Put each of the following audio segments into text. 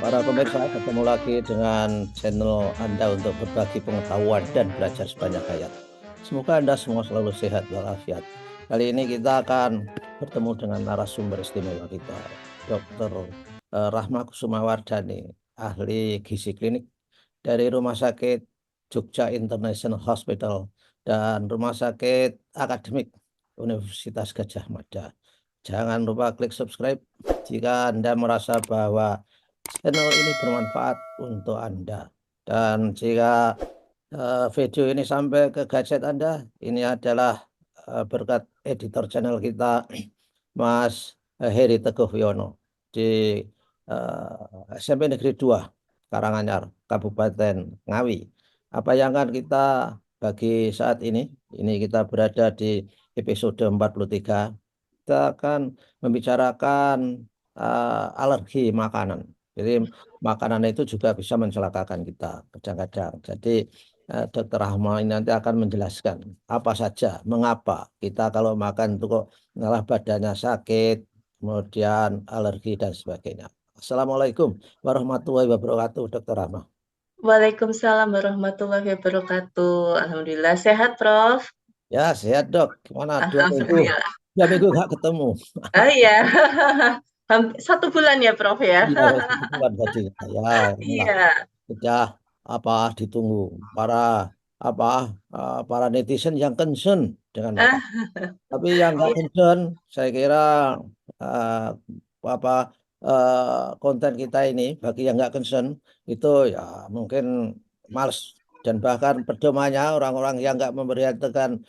Para pemirsa, ketemu lagi dengan channel Anda untuk berbagi pengetahuan dan belajar sebanyak hayat. Semoga Anda semua selalu sehat walafiat. Kali ini kita akan bertemu dengan narasumber istimewa kita, Dr. Rahma Kusumawardhani, ahli gizi klinik dari Rumah Sakit Jogja International Hospital dan Rumah Sakit Akademik Universitas Gadjah Mada. Jangan lupa klik subscribe jika Anda merasa bahwa channel ini bermanfaat untuk Anda. Dan jika video ini sampai ke gadget Anda, ini adalah berkat editor channel kita, Mas Heri Teguh Wiono di SMP Negeri 2, Karanganyar, Kabupaten Ngawi. Apa yang akan kita bagi saat ini? Ini kita berada di episode 43. Kita akan membicarakan alergi makanan. Jadi makanan itu juga bisa mencelakakan kita kadang-kadang. Jadi Dokter Rahma ini nanti akan menjelaskan apa saja, mengapa kita kalau makan itu kok malah badannya sakit, kemudian alergi dan sebagainya. Assalamualaikum warahmatullahi wabarakatuh, Dokter Rahma. Waalaikumsalam warahmatullahi wabarakatuh. Alhamdulillah sehat, Prof. Ya, sehat dok. Gimana? Alhamdulillah. 2 minggu nggak ketemu. Ah iya, 1 bulan ya, Prof ya. Iya, bulan tadi. Ya, inilah. Iya. Sudah apa ditunggu para apa para netizen yang concern dengan makan. Ah, Tapi yang nggak iya. concern, saya kira eh, apa konten kita ini bagi yang nggak concern itu ya mungkin males dan bahkan pedomannya orang-orang yang nggak memperhatikan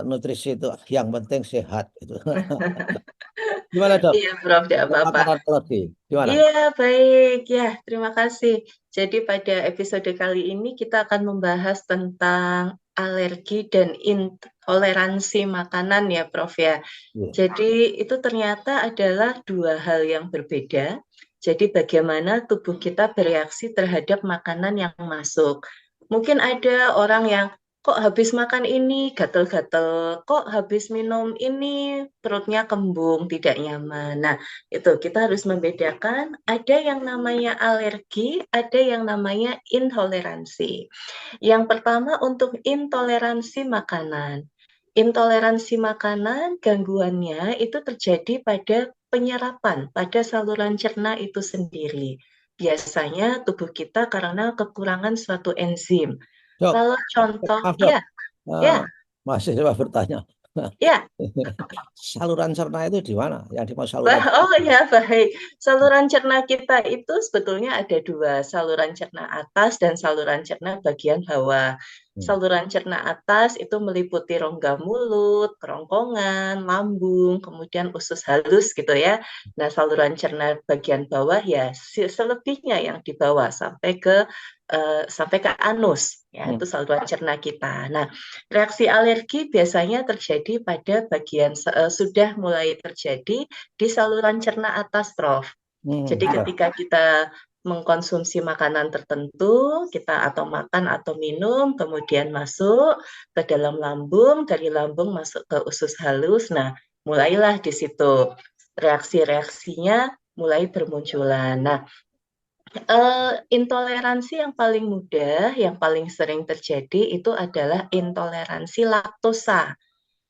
nutrisi itu yang penting sehat gitu. Gimana dok? Iya, Prof, tidak Untuk apa-apa. makanan alergi, gimana? Iya, baik. Ya, terima kasih. Jadi pada episode kali ini kita akan membahas tentang alergi dan intoleransi makanan ya, Prof ya. Iya. Jadi itu ternyata adalah dua hal yang berbeda. Jadi bagaimana tubuh kita bereaksi terhadap makanan yang masuk. Mungkin ada orang yang kok habis makan ini gatel-gatel, kok habis minum ini perutnya kembung, tidak nyaman. Nah, itu kita harus membedakan ada yang namanya alergi, ada yang namanya intoleransi. Yang pertama untuk intoleransi makanan. Intoleransi makanan gangguannya itu terjadi pada penyerapan pada saluran cerna itu sendiri. Biasanya tubuh kita karena kekurangan suatu enzim. Dok, Kalau contoh, maaf dok. ya, Eh, ya, Masih coba bertanya. ya. Saluran cerna itu di mana? Yang di saluran. Oh ya, baik. Saluran cerna kita itu sebetulnya ada dua, saluran cerna atas dan saluran cerna bagian bawah. Hmm. Saluran cerna atas itu meliputi rongga mulut, kerongkongan, lambung, kemudian usus halus gitu ya. Nah, saluran cerna bagian bawah ya selebihnya yang di bawah sampai ke anus, ya Hmm. itu saluran cerna kita. Nah, reaksi alergi biasanya terjadi pada bagian sudah mulai terjadi di saluran cerna atas, Prof. Jadi Ya. ketika kita mengkonsumsi makanan tertentu, kita atau makan atau minum, kemudian masuk ke dalam lambung, dari lambung masuk ke usus halus. Nah, mulailah di situ reaksi-reaksinya mulai bermunculan. Nah, intoleransi yang paling mudah, yang paling sering terjadi itu adalah intoleransi laktosa.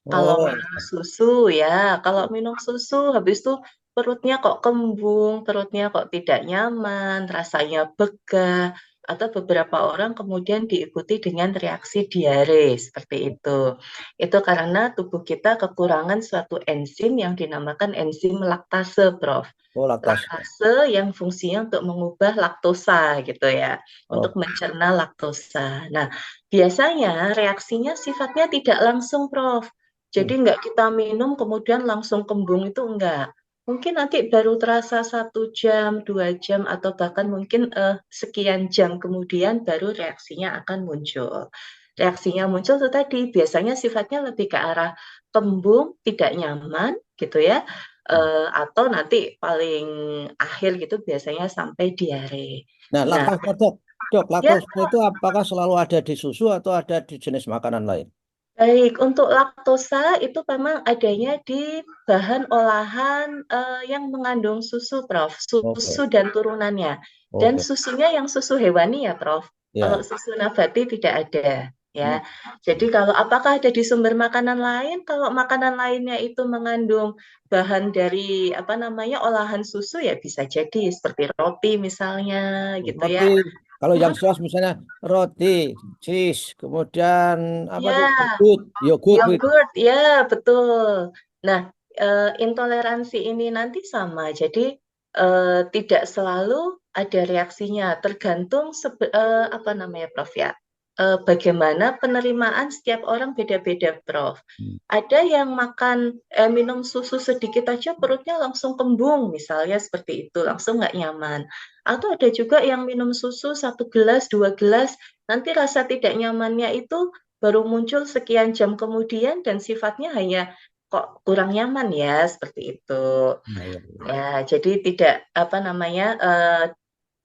Kalau Oh, minum susu ya, kalau minum susu habis itu perutnya kok kembung, perutnya kok tidak nyaman, rasanya begah, atau beberapa orang kemudian diikuti dengan reaksi diare seperti itu. Itu karena tubuh kita kekurangan suatu enzim yang dinamakan enzim laktase, Prof. oh laktas. Laktase yang fungsinya untuk mengubah laktosa gitu ya, Oh, untuk mencerna laktosa. Nah, biasanya reaksinya sifatnya tidak langsung, Prof. hmm. Jadi nggak kita minum kemudian langsung kembung itu enggak. Mungkin nanti baru terasa 1 jam, 2 jam, atau bahkan mungkin sekian jam kemudian baru reaksinya akan muncul. Reaksinya muncul itu tadi biasanya sifatnya lebih ke arah kembung, tidak nyaman gitu ya, atau nanti paling akhir gitu biasanya sampai diare. Nah, Nah, laktosa dok, dok, ya. laktosa itu apakah selalu ada di susu atau ada di jenis makanan lain? Baik, untuk laktosa itu memang adanya di bahan olahan yang mengandung susu, Prof. Susu Oke. dan turunannya. Dan Oke. susunya yang susu hewani ya, Prof. Kalau Ya. susu nabati tidak ada, Hmm. ya. Jadi kalau apakah ada di sumber makanan lain? Kalau makanan lainnya itu mengandung bahan dari apa namanya olahan susu ya bisa jadi seperti roti misalnya gitu Roti, ya. kalau yang Mm, jelas misalnya roti, cheese, kemudian apa tuh, ya, yogurt, yogurt gitu. yogurt, ya betul. Nah, intoleransi ini nanti sama. Jadi tidak selalu ada reaksinya, tergantung apa namanya, Prof ya. Bagaimana penerimaan setiap orang beda-beda, Prof. Hmm. Ada yang makan minum susu sedikit aja perutnya langsung kembung, misalnya seperti itu, langsung nggak nyaman. Atau ada juga yang minum susu 1 gelas, 2 gelas, nanti rasa tidak nyamannya itu baru muncul sekian jam kemudian dan sifatnya hanya kok kurang nyaman ya seperti itu. Nah, ya, ya. Ya, jadi tidak apa namanya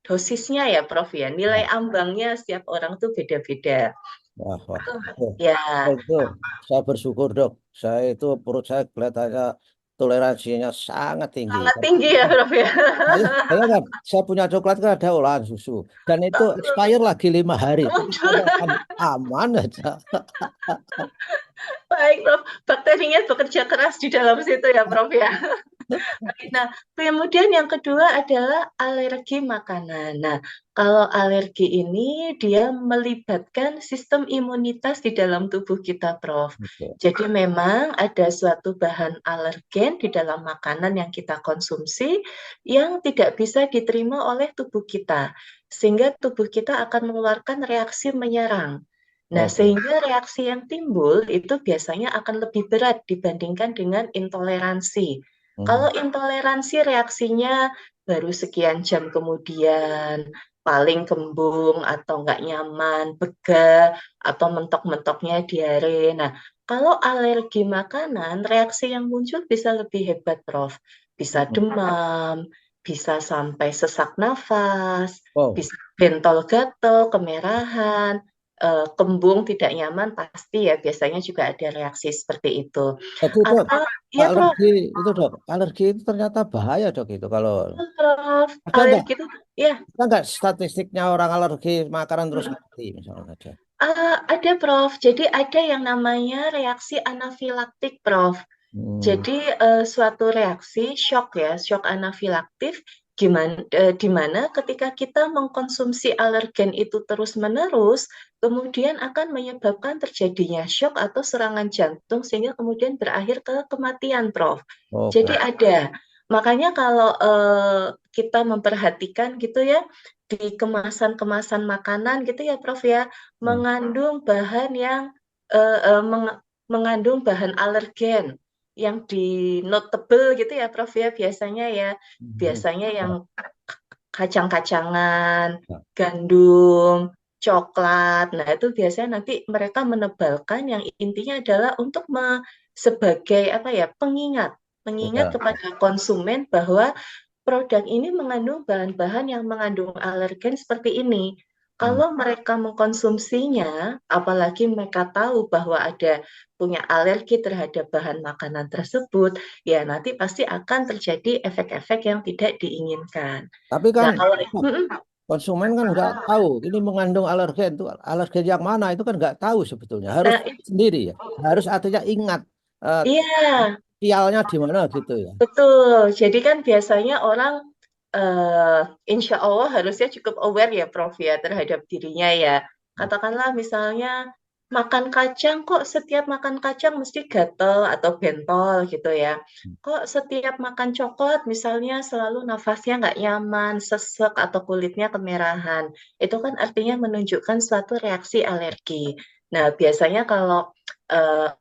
dosisnya ya Prof ya. Nilai Wah, ambangnya setiap orang tuh beda-beda. wah, wah. Tuh. Oh, Ya, itu saya bersyukur dok. Saya itu perut saya kelihatannya toleransinya sangat tinggi. sangat tinggi ya Prof ya. Saya kan, saya punya coklat kan ada olahan susu dan itu expire lagi 5 hari. Jadi saya makan aman aja. Baik Prof, bakterinya bekerja keras di dalam situ ya Prof ya. Nah, kemudian yang kedua adalah alergi makanan. Nah, kalau alergi ini dia melibatkan sistem imunitas di dalam tubuh kita, Prof. Oke. Jadi memang ada suatu bahan alergen di dalam makanan yang kita konsumsi yang tidak bisa diterima oleh tubuh kita, sehingga tubuh kita akan mengeluarkan reaksi menyerang. Nah, Oke. sehingga reaksi yang timbul itu biasanya akan lebih berat dibandingkan dengan intoleransi. Mhm. Kalau intoleransi reaksinya baru sekian jam kemudian, paling kembung atau nggak nyaman, begah, atau mentok-mentoknya diare. Nah, kalau alergi makanan, reaksi yang muncul bisa lebih hebat, Prof. Bisa Mhm. demam, bisa sampai sesak nafas, Wow. bisa bentol gatal, kemerahan, kembung, tidak nyaman, pasti ya biasanya juga ada reaksi seperti itu. Jadi dok, Atau, ya Prof, alergi itu dok, alergi itu ternyata bahaya dok itu kalau Prof, ada alergi itu ya ada nggak statistiknya orang alergi makanan terus mati misalnya aja. ada Prof. Jadi ada yang namanya reaksi anafilaktik Prof. Hmm. Jadi suatu reaksi shock ya, shock anafilaktif di mana ketika kita mengkonsumsi alergen itu terus-menerus, kemudian akan menyebabkan terjadinya shock atau serangan jantung sehingga kemudian berakhir ke kematian, Prof. Jadi Oke. ada. Makanya kalau kita memperhatikan gitu ya di kemasan-kemasan makanan gitu ya, Prof ya, Hmm. mengandung bahan yang mengandung bahan alergen yang di notable gitu ya Prof ya Mhm. biasanya yang Ya, kacang-kacangan, ya. gandum, coklat. Nah, itu biasanya nanti mereka menebalkan yang intinya adalah untuk sebagai apa ya, pengingat Ya. kepada konsumen bahwa produk ini mengandung bahan-bahan yang mengandung alergen seperti ini. Hmm. Kalau mereka mengkonsumsinya, apalagi mereka tahu bahwa ada punya alergi terhadap bahan makanan tersebut, ya nanti pasti akan terjadi efek-efek yang tidak diinginkan. Tapi kan Nah, kalau konsumen kan nggak tahu ini mengandung alergen itu alergen yang mana itu kan nggak tahu sebetulnya harus nah, sendiri ya harus artinya ingat eh, iya, sialnya di mana gitu ya. betul. Jadi kan biasanya orang eh insya Allah harusnya cukup aware ya Prof ya terhadap dirinya ya. Katakanlah misalnya makan kacang kok setiap makan kacang mesti gatel atau bentol gitu ya. Kok setiap makan coklat misalnya selalu nafasnya nggak nyaman, sesek atau kulitnya kemerahan. Itu kan artinya menunjukkan suatu reaksi alergi. Nah, biasanya kalau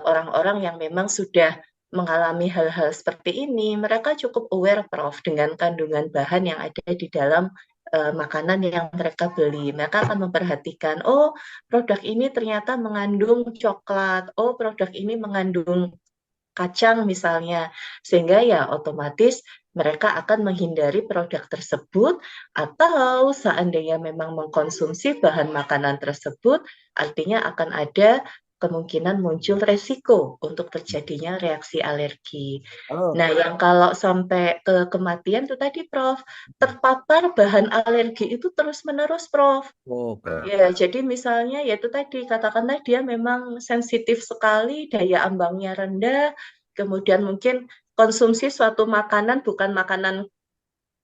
orang-orang yang memang sudah mengalami hal-hal seperti ini, mereka cukup aware, Prof, dengan kandungan bahan yang ada di dalam makanan yang mereka beli. Mereka akan memperhatikan, oh, produk ini ternyata mengandung coklat, oh, produk ini mengandung kacang misalnya, sehingga ya otomatis mereka akan menghindari produk tersebut atau seandainya memang mengkonsumsi bahan makanan tersebut, artinya akan ada kemungkinan muncul resiko untuk terjadinya reaksi alergi. Kalau Nah, yang kalau sampai ke kematian itu tadi, Prof, terpapar bahan alergi itu terus-menerus, Prof. oke, Ya, jadi misalnya ya itu tadi, katakanlah dia memang sensitif sekali, daya ambangnya rendah, kemudian mungkin konsumsi suatu makanan bukan makanan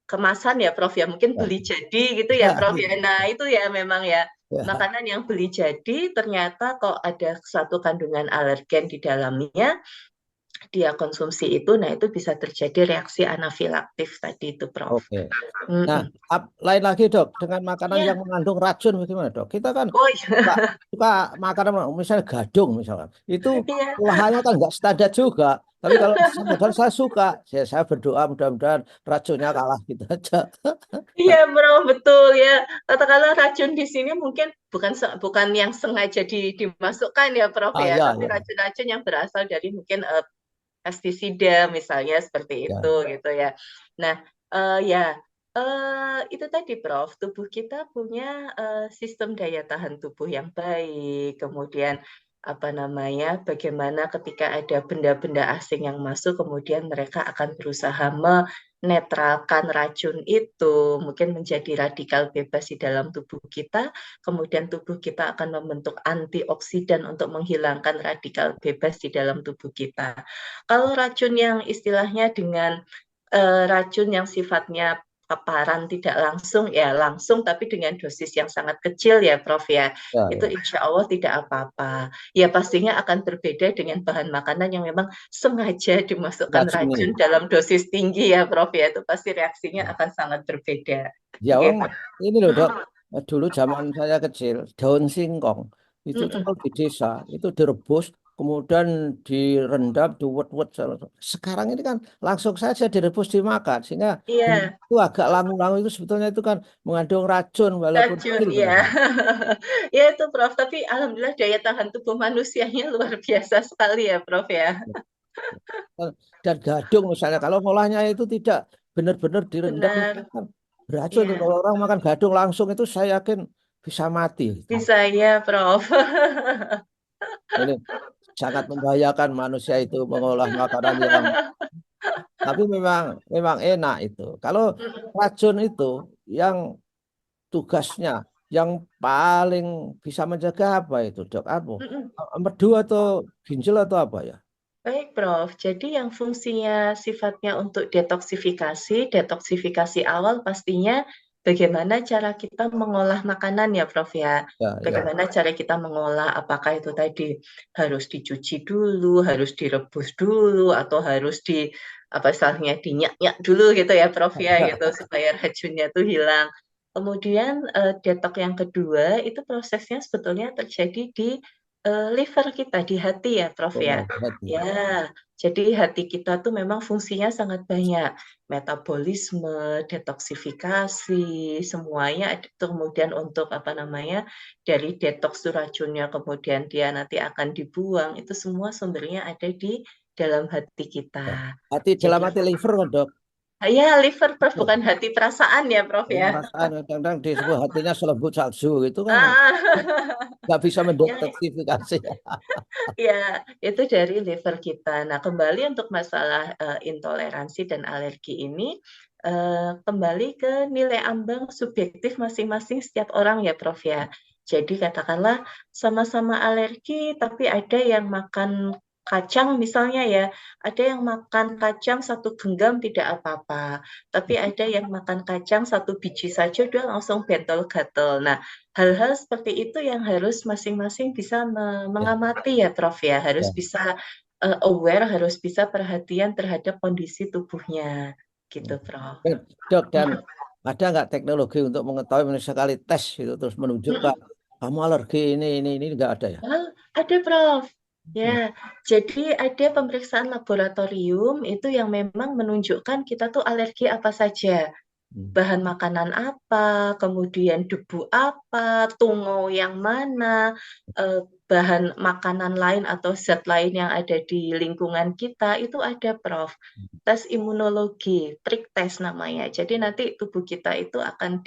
kemasan ya, Prof ya, mungkin ya, beli jadi gitu ya, ya, Prof ya. iya, Nah, itu ya memang ya ya, makanan yang beli jadi ternyata kok ada suatu kandungan alergen di dalamnya, dia konsumsi itu, nah itu bisa terjadi reaksi anafilaktif tadi itu, Prof. oke. Nah, Mm-mm. lain lagi dok, dengan makanan yang Ya, mengandung racun bagaimana dok? Kita kan oh suka, iya, suka makanan misalnya gadung misalkan, itu iya. olahannya kan nggak standar juga. Tapi kalau padahal saya suka, saya berdoa mudah-mudahan racunnya kalah gitu aja. Iya, Bro, betul ya. Katakanlah racun di sini mungkin bukan yang sengaja dimasukkan ya, Prof Ah ya, ya tapi ya racun-racun yang berasal dari mungkin pestisida misalnya seperti itu ya, gitu ya. Nah, ya itu tadi, Prof. Tubuh kita punya sistem daya tahan tubuh yang baik. Kemudian apa namanya? Bagaimana ketika ada benda-benda asing yang masuk, kemudian mereka akan berusaha menetralkan racun itu, mungkin menjadi radikal bebas di dalam tubuh kita. Kemudian tubuh kita akan membentuk antioksidan untuk menghilangkan radikal bebas di dalam tubuh kita. Kalau racun yang istilahnya dengan racun yang sifatnya paparan tidak langsung, ya langsung tapi dengan dosis yang sangat kecil ya, Prof ya. ya, Itu ya. insya Allah tidak apa-apa. Ya pastinya akan berbeda dengan bahan makanan yang memang sengaja dimasukkan Racun racun ini. dalam dosis tinggi ya, Prof ya. Itu pasti reaksinya akan sangat berbeda. Ya, Gitu. ini loh dok, dulu zaman saya kecil, daun singkong itu tuh Mm-mm. kalau di desa itu direbus, kemudian direndam, diwet-wet. Sekarang ini kan langsung saja direbus dimakan, sehingga bumbu Iya, itu agak langu-langu itu sebetulnya itu kan mengandung racun walaupun racun, kecil ya. barangkali. Ya itu, Prof. Tapi alhamdulillah daya tahan tubuh manusianya luar biasa sekali ya, Prof ya. Dan gadung misalnya, kalau ngolahnya itu tidak benar-benar direndam, itu Benar. kan beracun tuh. Iya, Kalau orang makan gadung langsung itu saya yakin bisa mati. Gitu. bisa ya, Prof. Ini sangat membahayakan manusia itu mengolah makanan yang tapi memang memang enak itu. Kalau racun itu yang tugasnya yang paling bisa menjaga apa itu, Dok? Apa? Empedu atau ginjal atau apa ya? Baik, Prof. Jadi yang fungsinya sifatnya untuk detoksifikasi, detoksifikasi awal pastinya bagaimana cara kita mengolah makanan ya, Prof ya. Ya, ya. Bagaimana cara kita mengolah, apakah itu tadi harus dicuci dulu, harus direbus dulu, atau harus apa istilahnya, dinyak-nyak dulu gitu ya, Prof ya, gitu, supaya racunnya itu hilang. Kemudian detok yang kedua itu prosesnya sebetulnya terjadi di liver kita, di hati ya, Prof ya. Oh, hati. Ya, jadi hati kita tuh memang fungsinya sangat banyak. Metabolisme, detoksifikasi, semuanya ada. Kemudian untuk apa namanya, dari detoks tuh racunnya, kemudian dia nanti akan dibuang, itu semua sumbernya ada di dalam hati Ya. kita. Hati dalam Jadi, hati liver, kan, Dok. ya liver, Prof, bukan hati perasaan ya, Prof Oh, ya. perasaan kadang-kadang disebut hatinya selembut salju itu kan Ah, nggak bisa ya, mendeteksifikasi. ya, itu dari liver kita. Nah, kembali untuk masalah intoleransi dan alergi ini, kembali ke nilai ambang subjektif masing-masing setiap orang ya, Prof ya. Jadi katakanlah sama-sama alergi, tapi ada yang makan kacang misalnya ya, ada yang makan kacang satu genggam tidak apa-apa, tapi ada yang makan kacang satu biji saja dia langsung bentol gatel. Nah, hal-hal seperti itu yang harus masing-masing bisa Ya, mengamati ya, Prof ya. Harus ya. bisa aware, harus bisa perhatian terhadap kondisi tubuhnya. Gitu, Prof. Dok, dan ada nggak teknologi untuk mengetahui misalnya sekali tes itu terus menunjukkan Mm-mm. kamu alergi ini nggak ada ya? Oh, ada, Prof. Hmm, Ya, jadi ada pemeriksaan laboratorium itu yang memang menunjukkan kita tuh alergi apa saja. hmm, Bahan makanan apa, kemudian debu apa, tungau yang mana, bahan makanan lain atau zat lain yang ada di lingkungan kita, itu ada, Prof. Tes imunologi, trik tes namanya. Jadi nanti tubuh kita itu akan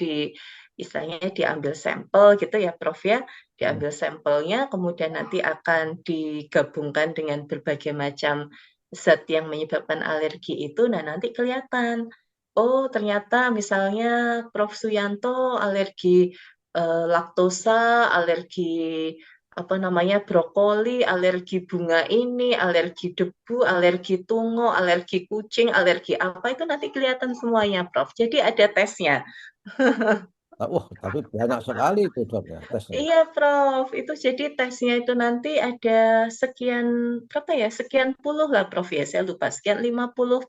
Istilahnya diambil sampel gitu ya Prof ya, Hmm. diambil sampelnya kemudian nanti akan digabungkan dengan berbagai macam zat yang menyebabkan alergi itu, nah nanti kelihatan, oh ternyata misalnya Prof Suyanto alergi, laktosa, alergi apa namanya, brokoli, alergi bunga ini, alergi debu, alergi tungo, alergi kucing, alergi apa, itu nanti kelihatan semuanya Prof. Jadi ada tesnya. Wah, tapi banyak sekali itu dok ya tesnya. Iya Prof, itu jadi tesnya itu nanti ada sekian, berapa ya, sekian puluh lah Prof ya, saya lupa, sekian 50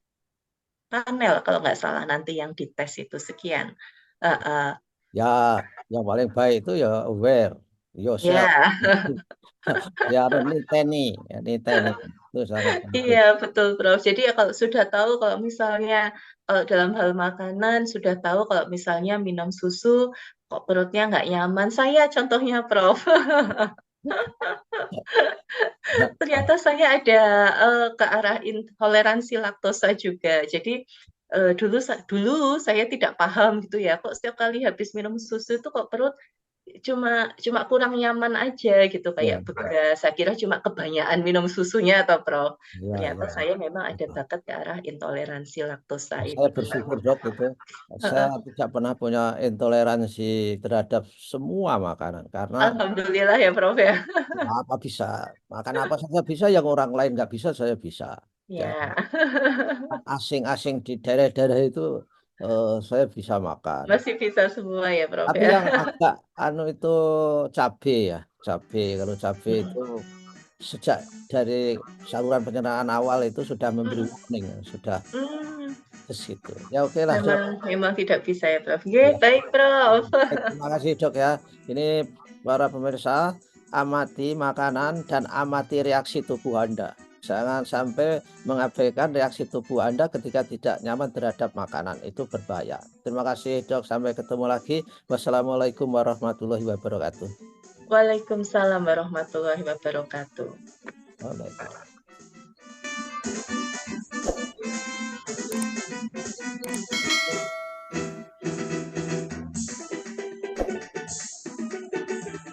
panel kalau nggak salah nanti yang dites itu sekian. Heeh. Ya, yang paling baik itu ya aware yourself. Ya. Ya harus niteni, ya niteni itu sangat Iya, penting. betul, Prof. Jadi ya kalau sudah tahu kalau misalnya dalam hal makanan sudah tahu kalau misalnya minum susu kok perutnya nggak nyaman. Saya contohnya, Prof. Ternyata saya ada ke arah intoleransi laktosa juga. Jadi dulu saya tidak paham gitu ya, kok setiap kali habis minum susu itu kok perut cuma cuma kurang nyaman aja gitu, Ya, kayak begas. Saya kira cuma kebanyakan minum susunya atau Prof. ya, Ternyata ya. saya memang ada bakat ke arah intoleransi laktosa Saya ini. bersyukur dok itu. Saya Heeh. tidak pernah punya intoleransi terhadap semua makanan karena Alhamdulillah ya Prof ya. apa bisa makan apa saja bisa yang orang lain nggak bisa saya bisa. Jadi Ya, asing-asing di daerah-daerah itu saya bisa makan. masih bisa semua ya Prof Tapi ya. yang agak anu itu cabe ya, cabe. Kalau cabe itu Mm-mm. sejak dari saluran pencernaan awal itu sudah memberi Mm-mm. warning, sudah Hmm, des gitu. Ya oke lah dok. memang tidak bisa ya Prof. Oke, Ya. baik Prof. Terima kasih dok ya. Ini para pemirsa amati makanan dan amati reaksi tubuh Anda. Jangan sampai mengabaikan reaksi tubuh Anda ketika tidak nyaman terhadap makanan. Itu berbahaya. Terima kasih dok. Sampai ketemu lagi. Wassalamualaikum warahmatullahi wabarakatuh. Waalaikumsalam warahmatullahi wabarakatuh. Waalaikumsalam.